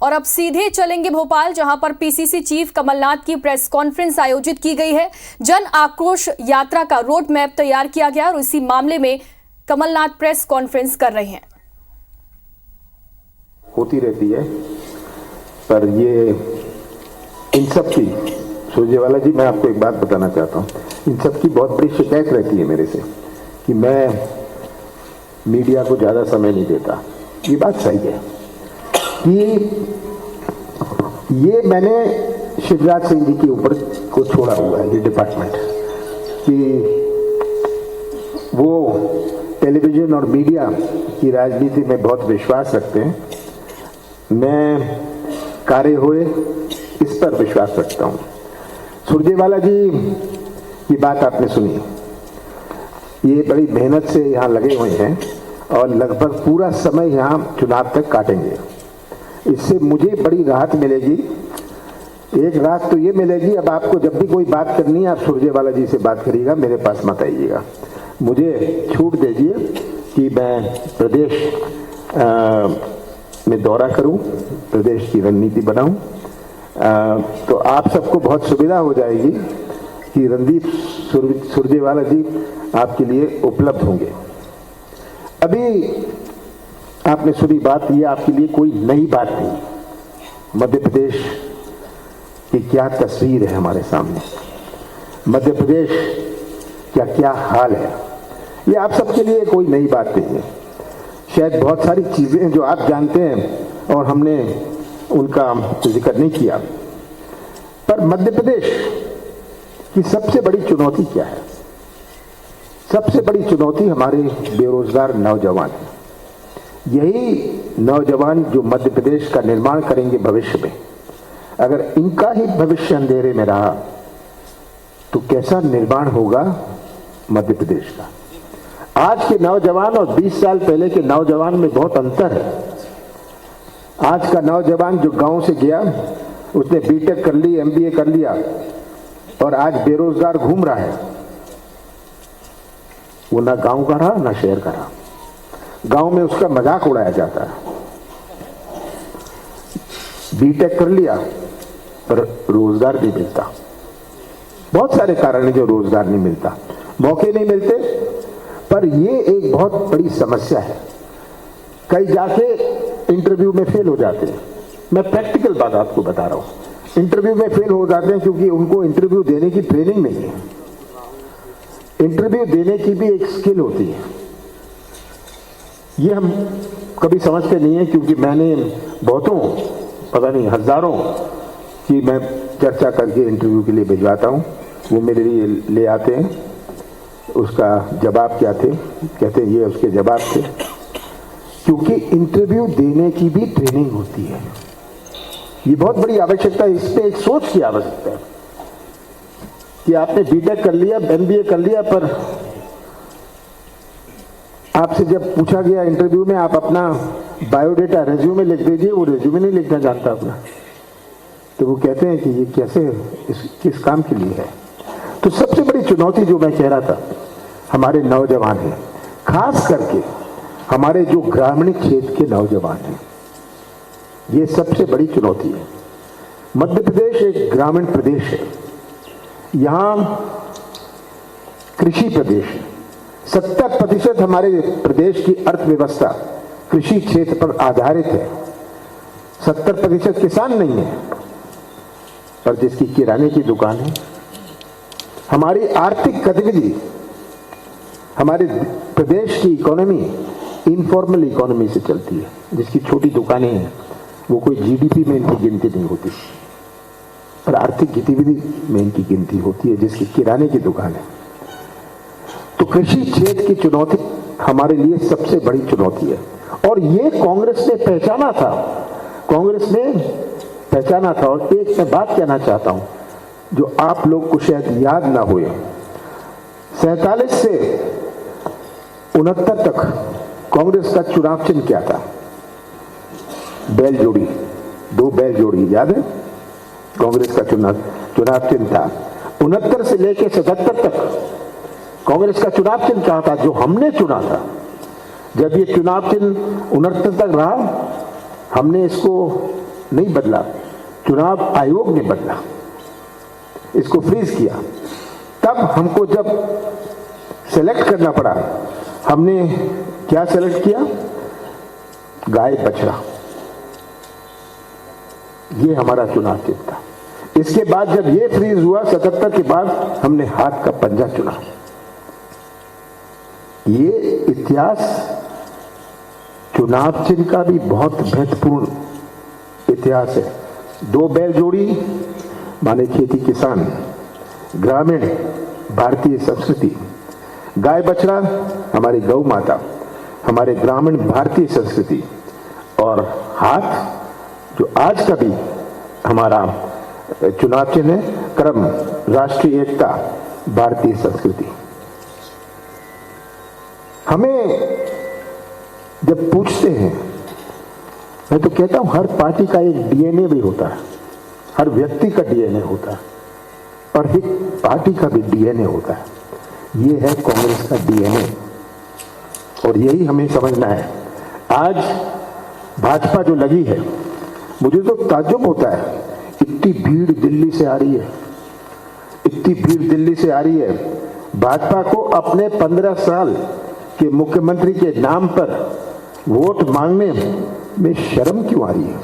और अब सीधे चलेंगे भोपाल, जहां पर पीसीसी चीफ कमलनाथ की प्रेस कॉन्फ्रेंस आयोजित की गई है। जन आक्रोश यात्रा का रोड मैप तैयार किया गया और इसी मामले में कमलनाथ प्रेस कॉन्फ्रेंस कर रहे हैं। होती रहती है, पर ये इन सब की सुरजेवाला जी, मैं आपको एक बात बताना चाहता हूँ। इन सब की बहुत बड़ी शिकायत रहती है मेरे से कि मैं मीडिया को ज्यादा समय नहीं देता। ये बात सही है कि ये मैंने शिवराज सिंह जी के ऊपर को छोड़ा हुआ है, ये डिपार्टमेंट, कि वो टेलीविजन और मीडिया की राजनीति में बहुत विश्वास रखते हैं। मैं कार्य हुए इस पर विश्वास रखता हूं। सुरजेवाला जी की बात आपने सुनी, ये बड़ी मेहनत से यहाँ लगे हुए हैं और लगभग पूरा समय यहाँ चुनाव तक काटेंगे। इससे मुझे बड़ी राहत मिलेगी। एक राहत तो ये मिलेगी, अब आपको जब भी कोई बात करनी है आप सुरजेवाला जी से बात करिएगा, मेरे पास मत आइएगा। मुझे छूट दीजिए कि मैं प्रदेश में दौरा करूं, प्रदेश की रणनीति बनाऊं, तो आप सबको बहुत सुविधा हो जाएगी कि रणदीप सुरजेवाला जी आपके लिए उपलब्ध होंगे। अभी आपने सुनी बात, ये आपके लिए कोई नई बात नहीं। मध्य प्रदेश की क्या तस्वीर है हमारे सामने, मध्य प्रदेश क्या क्या हाल है, ये आप सबके लिए कोई नई बात नहीं है। शायद बहुत सारी चीजें हैं जो आप जानते हैं और हमने उनका जिक्र नहीं किया, पर मध्य प्रदेश की सबसे बड़ी चुनौती क्या है? सबसे बड़ी चुनौती हमारे बेरोजगार नौजवान हैं। यही नौजवान जो मध्य प्रदेश का निर्माण करेंगे भविष्य में। अगर इनका ही भविष्य अंधेरे में रहा तो कैसा निर्माण होगा मध्य प्रदेश का? आज के नौजवान और 20 साल पहले के नौजवान में बहुत अंतर है। आज का नौजवान जो गांव से गया, उसने बीटेक कर ली, एमबीए कर लिया और आज बेरोजगार घूम रहा है, वो ना गांव का रहा ना शहर का रहा। गांव में उसका मजाक उड़ाया जाता है। बीटेक कर लिया पर रोजगार नहीं मिलता। बहुत सारे कारण हैं जो रोजगार नहीं मिलता, मौके नहीं मिलते, पर ये एक बहुत बड़ी समस्या है। कई जाके इंटरव्यू में फेल हो जाते हैं। मैं प्रैक्टिकल बात आपको बता रहा हूं। इंटरव्यू में फेल हो जाते हैं क्योंकि उनको इंटरव्यू देने की ट्रेनिंग नहीं है। इंटरव्यू देने की भी एक स्किल होती है, ये हम कभी समझते नहीं है, क्योंकि मैंने बहुतों, पता नहीं हजारों की मैं चर्चा करके इंटरव्यू के लिए भिजवाता हूँ। वो मेरे लिए ले आते हैं, उसका जवाब क्या थे, कहते हैं ये उसके जवाब थे। क्योंकि इंटरव्यू देने की भी ट्रेनिंग होती है, ये बहुत बड़ी आवश्यकता है। इसमें एक सोच की आवश्यकता है कि आपने बीटेक कर लिया, एमबीए कर लिया, पर आपसे जब पूछा गया इंटरव्यू में आप अपना बायोडेटा रेज्यूमे लिख दीजिए, वो रेज्यूमे नहीं लिखना जानता अपना, तो वो कहते हैं कि ये कैसे, किस काम के लिए है? तो सबसे बड़ी चुनौती जो मैं कह रहा था, हमारे नौजवान हैं, खास करके हमारे जो ग्रामीण क्षेत्र के नौजवान हैं, ये सबसे बड़ी चुनौती है। मध्य प्रदेश एक ग्रामीण प्रदेश है, यहां कृषि प्रदेश है। 70% हमारे प्रदेश की अर्थव्यवस्था कृषि क्षेत्र पर आधारित है। 70% किसान नहीं है, पर जिसकी किराने की दुकान है। हमारी आर्थिक गतिविधि, हमारे प्रदेश की इकोनॉमी इनफॉर्मल इकोनॉमी से चलती है। जिसकी छोटी दुकानें हैं वो कोई जीडीपी में इनकी गिनती नहीं होती, पर आर्थिक गतिविधि में इनकी गिनती होती है, जिसकी किराने की दुकान है। तो कृषि क्षेत्र की चुनौती हमारे लिए सबसे बड़ी चुनौती है, और ये कांग्रेस ने पहचाना था। कांग्रेस ने पहचाना था। और एक मैं बात कहना चाहता हूं जो आप लोग को शायद याद ना हो, 47 से 69 तक कांग्रेस का चुनाव चिन्ह क्या था? बैल जोड़ी, 2 बैल जोड़ी, याद है? कांग्रेस का चुनाव चिन्ह था। 69 से लेकर 77 तक कांग्रेस का चुनाव चिन्ह क्या था? जो हमने चुना था। जब ये चुनाव चिन्ह 69 तक रहा, हमने इसको नहीं बदला, चुनाव आयोग ने बदला, इसको फ्रीज किया। तब हमको जब सेलेक्ट करना पड़ा, हमने क्या सेलेक्ट किया? गाय बछड़ा, ये हमारा चुनाव चिन्ह था। इसके बाद जब ये फ्रीज हुआ 77 के बाद, हमने हाथ का पंजा चुना। ये इतिहास चुनाव चिन्ह का भी बहुत महत्वपूर्ण इतिहास है। 2 बैल जोड़ी माने खेती किसान, ग्रामीण भारतीय संस्कृति, गाय बछड़ा हमारी गौ माता, हमारे ग्रामीण भारतीय संस्कृति, और हाथ जो आज का भी हमारा चुनाव चिन्ह है, क्रम राष्ट्रीय एकता भारतीय संस्कृति। हमें जब पूछते हैं, मैं तो कहता हूं हर पार्टी का एक डीएनए भी होता है, हर व्यक्ति का डीएनए होता है, और एक पार्टी का भी डीएनए होता है। ये है कांग्रेस का डीएनए, और यही हमें समझना है। आज भाजपा जो लगी है, मुझे तो ताज्जुब होता है, इतनी भीड़ दिल्ली से आ रही है, इतनी भीड़ दिल्ली से आ रही है। भाजपा को अपने 15 साल के मुख्यमंत्री के नाम पर वोट मांगने में शर्म क्यों आ रही है?